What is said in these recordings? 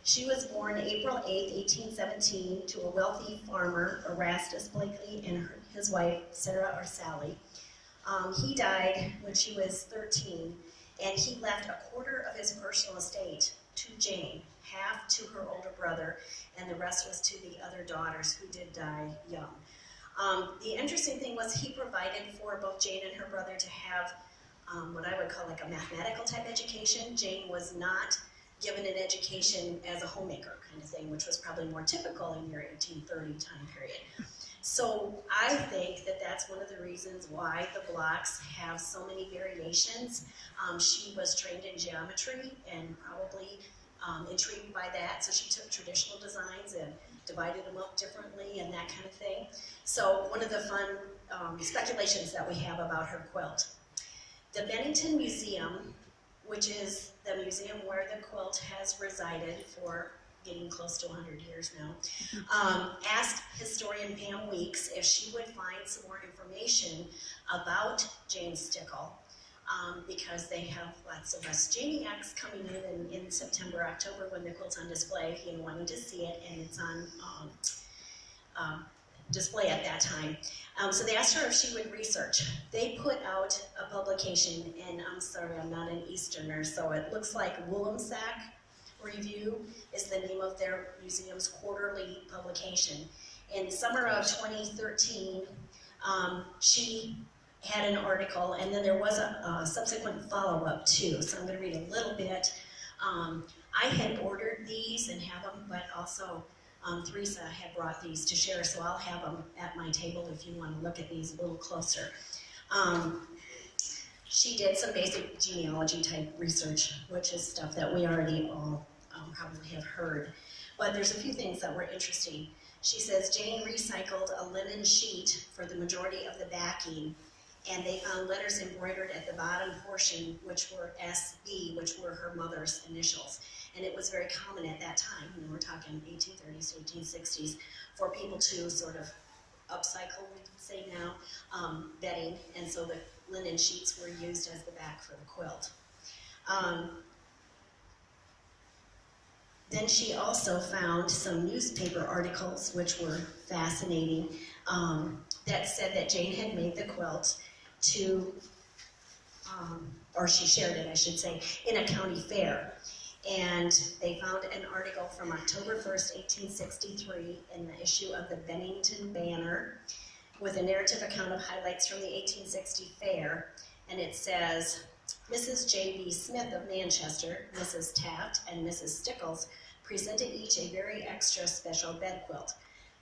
She was born April 8, 1817, to a wealthy farmer, Erastus Blakely, and his wife, Sarah or Sally. He died when she was 13, and he left a quarter of his personal estate to Jane, half to her older brother, and the rest was to the other daughters who did die young. The interesting thing was he provided for both Jane and her brother to have what I would call like a mathematical type education. Jane was not given an education as a homemaker kind of thing, which was probably more typical in your 1830 time period. So I think that that's one of the reasons why the blocks have so many variations. She was trained in geometry and probably intrigued by that, so she took traditional designs and divided them up differently and that kind of thing. So one of the fun speculations that we have about her quilt. The Bennington Museum, which is the museum where the quilt has resided for getting close to 100 years now, asked historian Pam Weeks if she would find some more information about Jane Stickle, because they have lots of us Janiacs coming in September, October when the quilt's on display and wanting to see it, and it's on display at that time. So they asked her if she would research. They put out a publication, and I'm sorry, I'm not an Easterner, so it looks like Woolhamsack Review is the name of their museum's quarterly publication. In summer of 2013, she had an article, and then there was a subsequent follow-up too, so I'm going to read a little bit. I had ordered these and have them, but also Teresa had brought these to share, so I'll have them at my table if you want to look at these a little closer. She did some basic genealogy type research, which is stuff that we already all probably have heard. But there's a few things that were interesting. She says Jane recycled a linen sheet for the majority of the backing, and they found letters embroidered at the bottom portion, which were SB, which were her mother's initials. And it was very common at that time, we're talking 1830s to 1860s, for people to sort of upcycle, we would say now, bedding, and so the linen sheets were used as the back for the quilt. Then she also found some newspaper articles, which were fascinating, that said that Jane had made the quilt to, or she shared it, I should say, in a county fair. And they found an article from October 1st, 1863 in the issue of the Bennington Banner with a narrative account of highlights from the 1860 fair. And it says, Mrs. J.B. Smith of Manchester, Mrs. Taft, and Mrs. Stickles presented each a very extra special bed quilt.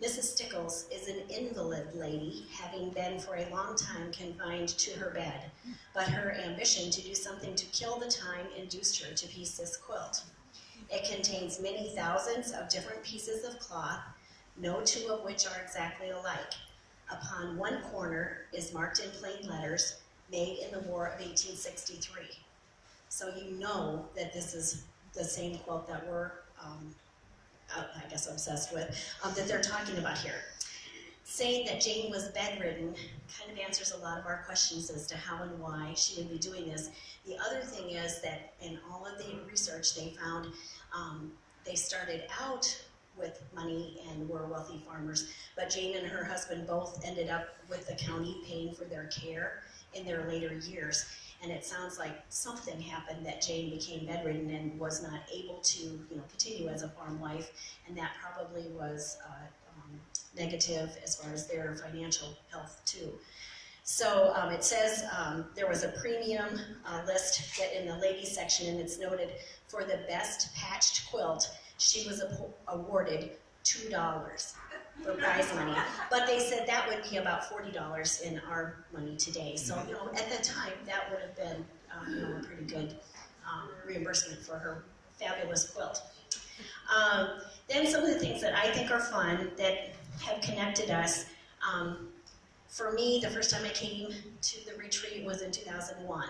Mrs. Stickles is an invalid lady, having been for a long time confined to her bed, but her ambition to do something to kill the time induced her to piece this quilt. It contains many thousands of different pieces of cloth, no two of which are exactly alike. Upon one corner is marked in plain letters, made in the War of 1863. So you know that this is the same quilt that we're I guess obsessed with, that they're talking about here. Saying that Jane was bedridden kind of answers a lot of our questions as to how and why she would be doing this. The other thing is that in all of the research they found, they started out with money and were wealthy farmers, but Jane and her husband both ended up with the county paying for their care in their later years. And it sounds like something happened that Jane became bedridden and was not able to, continue as a farm wife, and that probably was negative as far as their financial health too. So it says there was a premium list that in the ladies section, and it's noted for the best patched quilt, she was awarded $2 for prize money, but they said that would be about $40 in our money today. So, at the time, that would have been, a pretty good reimbursement for her fabulous quilt. Then some of the things that I think are fun that have connected us. For me, the first time I came to the retreat was in 2001,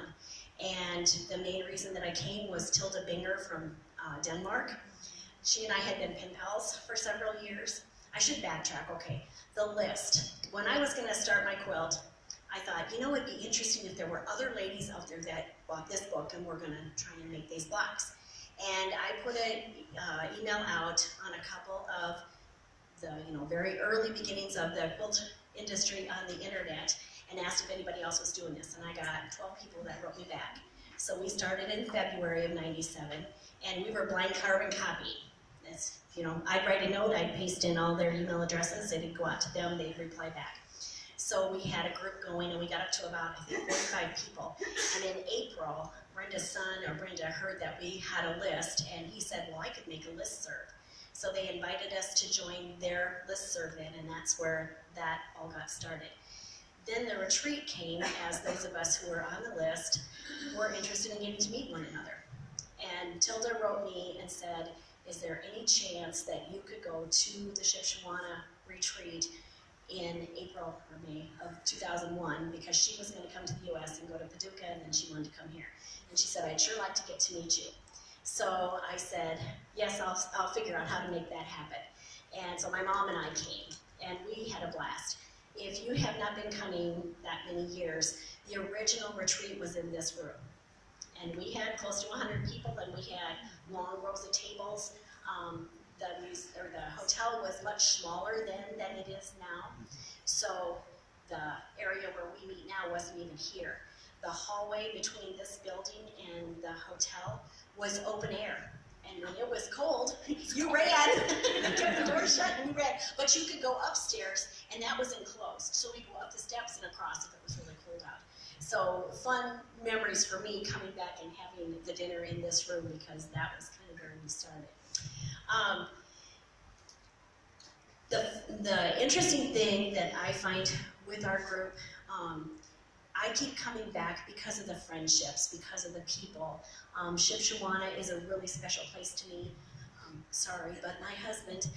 and the main reason that I came was Tilda Binger from Denmark. She and I had been pen pals for several years. I should backtrack, okay. The list. When I was gonna start my quilt, I thought, it'd be interesting if there were other ladies out there that bought this book and were gonna try and make these blocks. And I put an email out on a couple of the very early beginnings of the quilt industry on the internet and asked if anybody else was doing this. And I got 12 people that wrote me back. So we started in February of '97, and we were blind carbon copy. I'd write a note, I'd paste in all their email addresses, it'd go out to them, they'd reply back. So we had a group going, and we got up to about, I think, 45 people. And in April, Brenda heard that we had a list, and he said, well, I could make a listserv. So they invited us to join their listserv then, and that's where that all got started. Then the retreat came as those of us who were on the list were interested in getting to meet one another. And Tilda wrote me and said, is there any chance that you could go to the Shipshewana retreat in April or May of 2001, because she was going to come to the U.S. and go to Paducah, and then she wanted to come here. And she said, I'd sure like to get to meet you. So I said, yes, I'll figure out how to make that happen. And so my mom and I came, and we had a blast. If you have not been coming that many years, the original retreat was in this room. And we had close to 100 people, and we had long rows of tables. The hotel was much smaller then than it is now. So the area where we meet now wasn't even here. The hallway between this building and the hotel was open air. And when it was cold, you ran. You kept the door shut and you ran. But you could go upstairs, and that was enclosed. So we'd go up the steps and across if it was really cold out. So fun memories for me coming back and having the dinner in this room, because that was kind of where we started. The interesting thing that I find with our group, I keep coming back because of the friendships, because of the people. Shipshewana is a really special place to me. Sorry, but my husband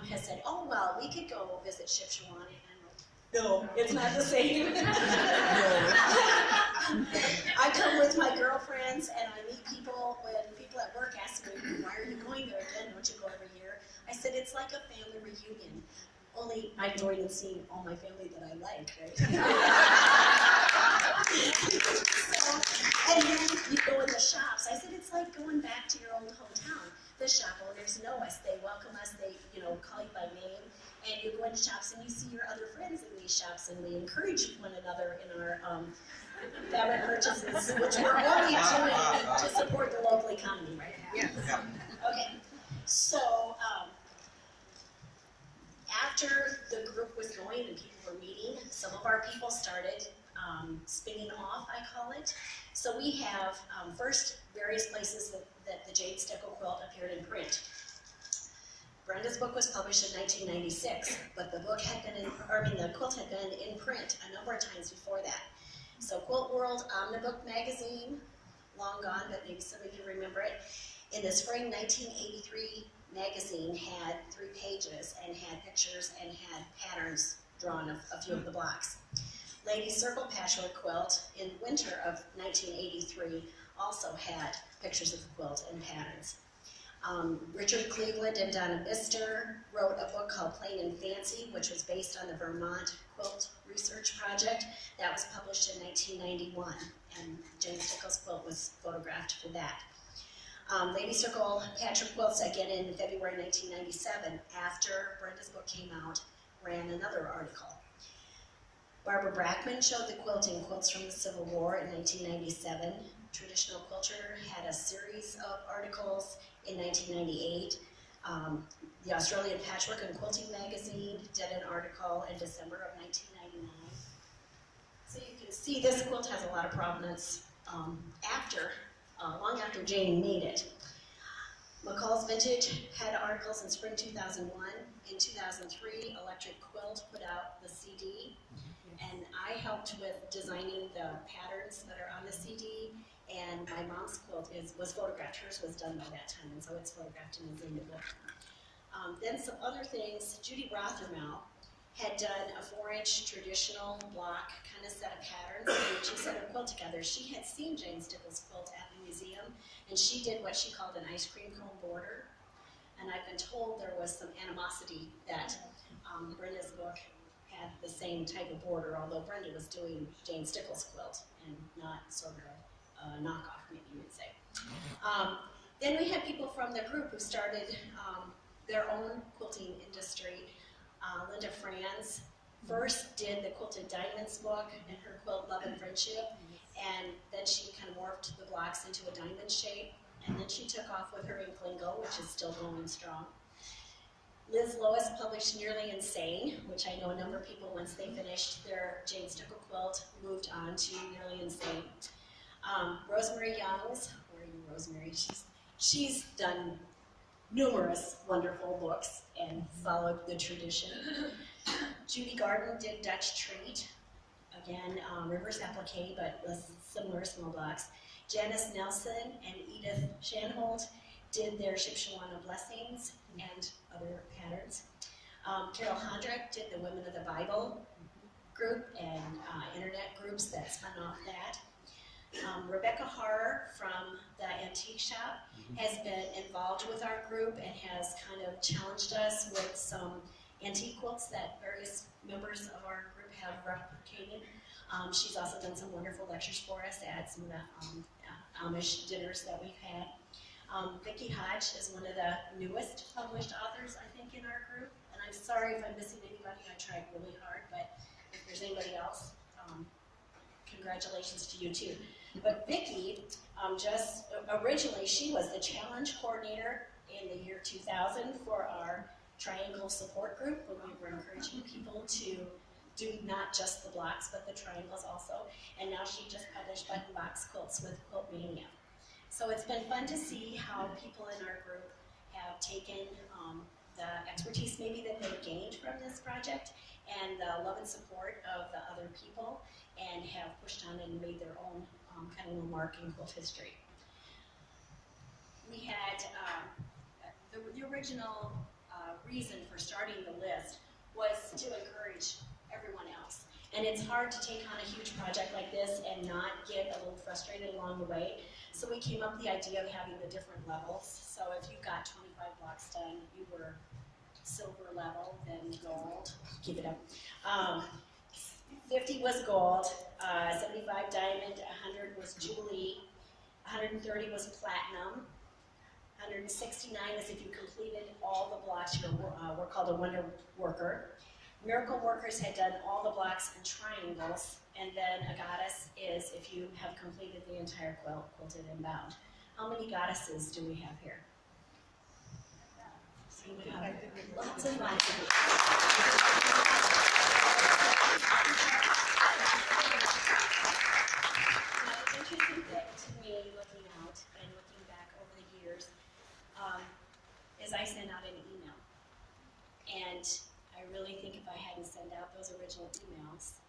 has said, oh, well, we could go visit Shipshewana. And I'm like, no, it's not the same. I come with my girlfriends, and I meet people when people at work ask me, why are you going there again? Don't you go every year? I said, it's like a family reunion. Only I'm going and seeing all my family that I like, right? And then you go in the shops. I said, it's like going back to your old hometown. The shop owners know us. They welcome us. They, call you by name. And you go into shops and you see your other friends in these shops, and we encourage one another in our fabric purchases, which we're only doing to support the local economy right now. Yeah. Okay. So, after the group was going and people were meeting, some of our people started spinning off, I call it. So we have, first, various places that the Jane Stickle quilt appeared in print. Brenda's book was published in 1996, but the quilt had been in print a number of times before that. So Quilt World Omnibook magazine, long gone, but maybe some of you remember it. In the spring 1983 magazine had 3 pages and had pictures and had patterns drawn of a few of the blocks. Lady Circle Patchwork Quilt in winter of 1983 also had pictures of the quilt and patterns. Richard Cleveland and Donna Bister wrote a book called Plain and Fancy, which was based on the Vermont Quilt Research Project. That was published in 1991, and Jane Stickle's quilt was photographed for that. Lady Circle Patchwork Quilts, again in February 1997, after Brenda's book came out, ran another article. Barbara Brackman showed the quilting Quilts from the Civil War in 1997. Traditional Quilter had a series of articles in 1998. The Australian Patchwork and Quilting magazine did an article in December of 1999. So you can see this quilt has a lot of provenance long after Jane made it. McCall's Vintage had articles in spring 2001. In 2003, Electric Quilt put out the CD, and I helped with designing the patterns that are on the CD, and my mom's quilt was photographed. Hers was done by that time, and so it's photographed and is in the book. Then some other things, Judy Rothermel had done a 4-inch traditional block kind of set of patterns, and she set a quilt together. She had seen Jane Stickle's quilt at the museum, and she did what she called an ice cream cone border. And I've been told there was some animosity that Brenda's book had the same type of border, although Brenda was doing Jane Stickle's quilt and not sort of a knockoff, maybe you would say. Then we had people from the group who started their own quilting industry. Linda Franz first did the Quilted Diamonds book and her quilt Love and Friendship, and then she kind of morphed the blocks into a diamond shape, and then she took off with her Inklingo, which is still going strong. Liz Lois published Nearly Insane, which I know a number of people, once they finished their Jane Stickle quilt, moved on to Nearly Insane. Rosemary Youngs, where are you, Rosemary? She's done numerous wonderful books and followed the tradition. Judy Garden did Dutch Treat, again, reverse applique, but with similar small blocks. Janice Nelson and Edith Shanhold did their Shipshawana Blessings and other patterns. Carol Hondrick did the Women of the Bible group and internet groups that spun off that. Rebecca Harr from the Antique Shop has been involved with our group and has kind of challenged us with some antique quilts that various members of our group have replicated. She's also done some wonderful lectures for us at some of the Amish dinners that we've had. Vicki Hodge is one of the newest published authors, I think, in our group. And I'm sorry if I'm missing anybody. I tried really hard, but if there's anybody else, congratulations to you too. But Vicki, just originally, she was the challenge coordinator in the year 2000 for our triangle support group, when we were encouraging people to do not just the blocks, but the triangles also. And now she just published button box quilts with Quilt Mania. So it's been fun to see how people in our group have taken the expertise maybe that they gained from this project and the love and support of the other people, and have pushed on and made their own kind of little mark in quilt history. We had the original reason for starting the list was to encourage everyone else. And it's hard to take on a huge project like this and not get a little frustrated along the way. So we came up with the idea of having the different levels. So if you got 25 blocks done, you were silver level, then gold, keep it up. 50 was gold, 75 diamond, 100 was Jubilee, 130 was platinum, 169 is if you completed all the blocks, we're called a wonder worker. Miracle workers had done all the blocks and triangles, and then a goddess is if you have completed the entire quilt, quilted and bound. How many goddesses do we have here? So we have lots and lots of Now, the interesting thing to me, looking out and looking back over the years, is I sent out an email. And I really think if I hadn't sent out those original emails,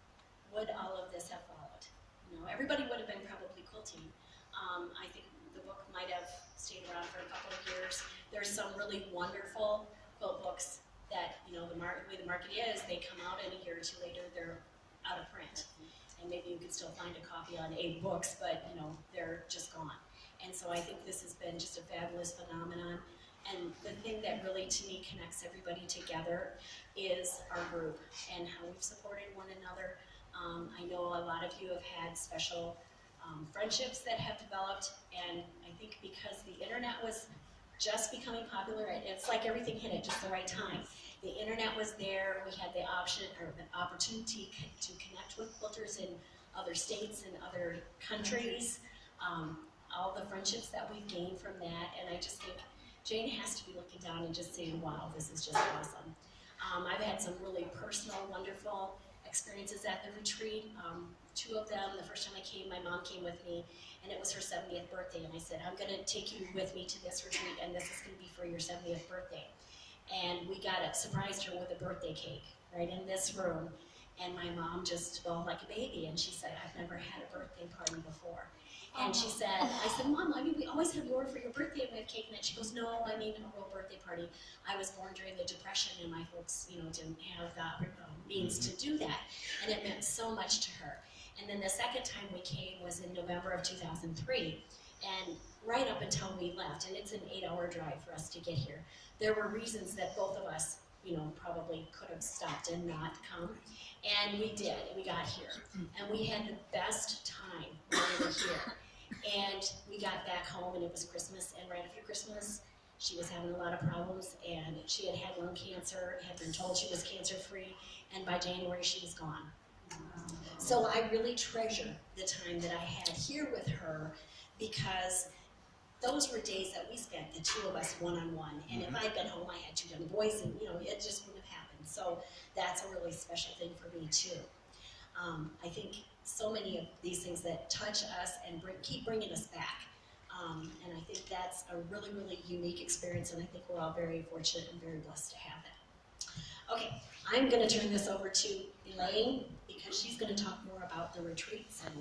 would all of this have followed? You know, everybody would have been probably quilting. I think the book might have stayed around for a couple of years. There's some really wonderful quilt books that, you know, the way the market is, they come out and a year or two later, they're out of print. And maybe you could still find a copy on Abe Books, but, you know, they're just gone. And so I think this has been just a fabulous phenomenon. And the thing that really, to me, connects everybody together is our group and how we've supported one another. I know a lot of you have had special friendships that have developed, and I think because the internet was just becoming popular, it's like everything hit at just the right time. The internet was there, we had the option or the opportunity to connect with quilters in other states and other countries, all the friendships that we've gained from that, and I just think Jane has to be looking down and just saying, wow, this is just awesome. I've had some really personal, wonderful experiences at the retreat. Two of them, the first time I came, my mom came with me, and it was her 70th birthday, and I said, I'm gonna take you with me to this retreat, and this is gonna be for your 70th birthday. And we surprised her with a birthday cake, right in this room, and my mom just bawled like a baby, and she said, I've never had a birthday party before. And she said, I said, Mom, I mean, we always have you over for your birthday and we have cake and that. She goes, no, I mean a real birthday party. I was born during the Depression and my folks, you know, didn't have the means to do that. And it meant so much to her. And then the second time we came was in November of 2003. And right up until we left, and it's an 8-hour drive for us to get here, there were reasons that both of us, you know, probably could have stopped and not come. And we did, and we got here. And we had the best time when we were here. And we got back home and it was Christmas, and right after Christmas, she was having a lot of problems, and she had had lung cancer, had been told she was cancer-free, and by January she was gone. So I really treasure the time that I had here with her, because those were days that we spent, the two of us, one-on-one. And if I'd been home, I had two young boys, and it just wouldn't have happened. So that's a really special thing for me too. I think so many of these things that touch us and keep bringing us back. And I think that's a really, really unique experience, and I think we're all very fortunate and very blessed to have that. Okay, I'm going to turn this over to Elaine, because she's going to talk more about the retreats. And